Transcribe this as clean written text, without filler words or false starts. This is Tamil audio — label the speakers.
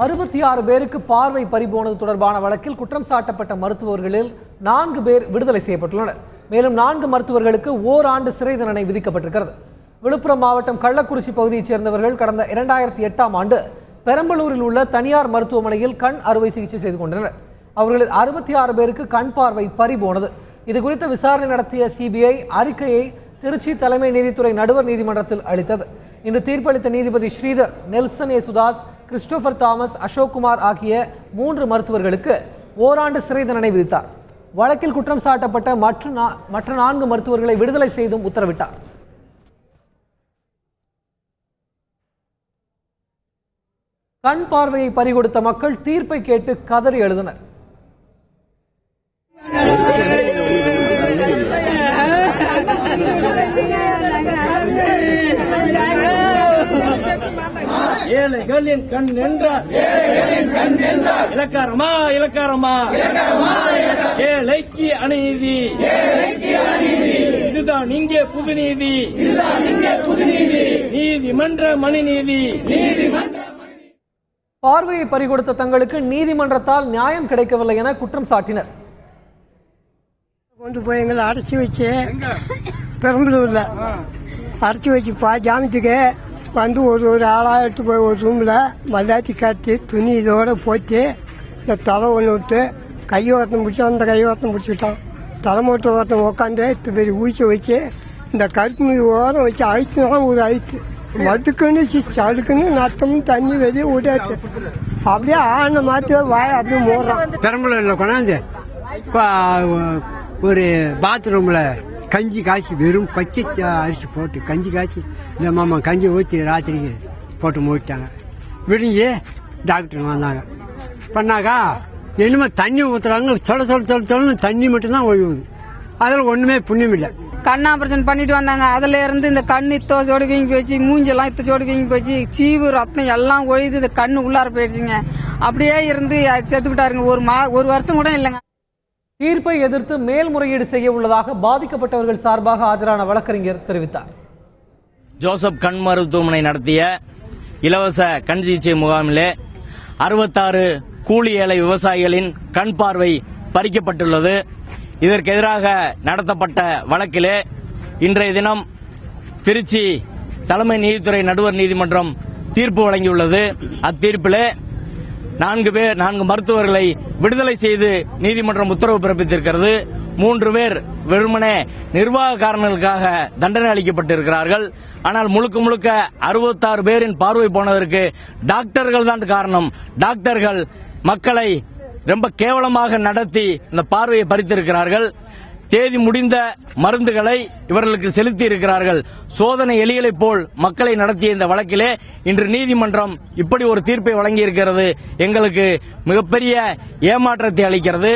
Speaker 1: 66 பேருக்கு பார்வை பறிபோனது தொடர்பான வழக்கில் குற்றம் சாட்டப்பட்ட மருத்துவர்களில் 4 பேர் விடுதலை செய்யப்பட்டுள்ளனர். மேலும் 4 மருத்துவர்களுக்கு ஓராண்டு சிறை தண்டனை விதிக்கப்பட்டிருக்கிறது. விழுப்புரம் மாவட்டம் கள்ளக்குறிச்சி பகுதியைச் சேர்ந்தவர்கள் கடந்த 2008ஆம் ஆண்டு பெரம்பலூரில் உள்ள தனியார் மருத்துவமனையில் கண் அறுவை சிகிச்சை செய்து கொண்டனர். அவர்களில் 66 பேருக்கு கண் பார்வை பறிபோனது. இது குறித்த விசாரணை நடத்திய சிபிஐ அறிக்கையை திருச்சி தலைமை நீதித்துறை நடுவர் நீதிமன்றத்தில் அளித்தது. இன்று தீர்ப்பளித்த நீதிபதி Sridhar, Nelson Yesudas, Christopher Thomas, Ashok Kumar ஆகிய 3 மருத்துவர்களுக்கு ஓராண்டு சிறை தண்டனை விதித்தார். வழக்கில் குற்றம் சாட்டப்பட்ட மற்ற 4 மருத்துவர்களை விடுதலை செய்தும் உத்தரவிட்டார். கண் பார்வையை பறிகொடுத்த மக்கள் தீர்ப்பை கேட்டு கதறி எழுதினர்.
Speaker 2: ஏழைகளின் கண் என்றார் இலக்காரமா இலக்காரமா ஏழைக்கு அநீதி, இதுதான் இங்கே புது நீதி, நீதிமன்ற மணிநீதி.
Speaker 1: பார்வையை பறிகொடுத்த தங்களுக்கு நீதிமன்றத்தால் நியாயம் கிடைக்கவில்லை என குற்றம் சாட்டினர்.
Speaker 3: கொண்டு போய் எங்களை அடைச்சி வச்சு பெரம்பலூர்ல அடைச்சி வச்சுப்பா ஜாமத்துக்கு வந்து ஒரு ஆளாக எடுத்து போய் ஒரு ரூமில் மல்லாத்தி காத்தி துணி இதோட போச்சு. இந்த தலை ஒன்று விட்டு கையோரத்தம் பிடிச்சி அந்த கையோரத்தம் பிடிச்சிட்டான். தலைமூட்ட ஓரத்தம் உட்காந்து பெரிய ஊசி வச்சு இந்த கருப்பு மீது ஓரம் வச்சு அழுத்தினா ஒரு அழுத்து மதுக்குன்னு சடுக்குன்னு நத்தமும் தண்ணி வெளியே விடாது. அப்படியே ஆன மாற்றி வாய அப்படியே மூடுறான்.
Speaker 4: பெரம்பலூரில் கொண்டாந்து ஒரு பாத்ரூமில் கஞ்சி காய்ச்சி வெறும் பச்சை அரிசி போட்டு கஞ்சி காய்ச்சி இந்த மாமா கஞ்சி ஊற்றி ராத்திரிக்கு போட்டு மூடிட்டாங்க. விடிஞ்சு டாக்டர் வந்தாங்க. பண்ணாக்கா என்னமோ தண்ணி ஊற்றுறாங்க, சொல்ல தண்ணி மட்டும்தான் ஒழுகுது. அதில் ஒன்றுமே புண்ணியம் இல்லை.
Speaker 5: கண் ஆபரேஷன் பண்ணிட்டு வந்தாங்க. அதுல இருந்து இந்த கண் இத்தோடு வீங்கி போச்சு, மூஞ்செல்லாம் இத்தோடு வீங்கி போச்சு, சீவு ரத்தம் எல்லாம் ஒழிது இந்த கண்ணு உள்ளார போயிடுச்சுங்க. அப்படியே இருந்து செத்து விட்டாருங்க. ஒரு வருஷம் கூட இல்லைங்க.
Speaker 1: தீர்ப்பை எதிர்த்து மேல்முறையீடு செய்ய உள்ளதாக பாதிக்கப்பட்டவர்கள் சார்பாக ஆஜரான வழக்கறிஞர் தெரிவித்தார்.
Speaker 2: ஜோசப் கண் மருத்துவமனை நடத்திய இலவச கண் சிகிச்சை முகாமிலே 66 கூலி ஏழை விவசாயிகளின் கண் பார்வை பறிக்கப்பட்டுள்ளது. இதற்கு எதிராக நடத்தப்பட்ட வழக்கிலே இன்றைய தினம் திருச்சி தலைமை நீதித்துறை நடுவர் நீதிமன்றம் தீர்ப்பு வழங்கியுள்ளது. அத்தீர்ப்பிலே 4 மருத்துவர்களை விடுதலை செய்து நீதிமன்றம் உத்தரவு பிறப்பித்திருக்கிறது. 3 பேர் வெறுமனே நிர்வாக காரணங்களுக்காக தண்டனை அளிக்கப்பட்டிருக்கிறார்கள். ஆனால் முழுக்க 66 பேரின் பார்வை போனதற்கு டாக்டர்கள் தான் காரணம். டாக்டர்கள் மக்களை ரொம்ப கேவலமாக நடத்தி இந்த பார்வையை பறித்திருக்கிறார்கள். தேதி முடிந்த மருந்துகளை இவர்களுக்கு செலுத்தி இருக்கிறார்கள். சோதனை எலிகளைப் போல் மக்களை நடத்திய இந்த வழக்கிலே இன்று நீதிமன்றம் இப்படி ஒரு தீர்ப்பை வழங்கியிருக்கிறது. எங்களுக்கு மிகப்பெரிய ஏமாற்றத்தை அளிக்கிறது.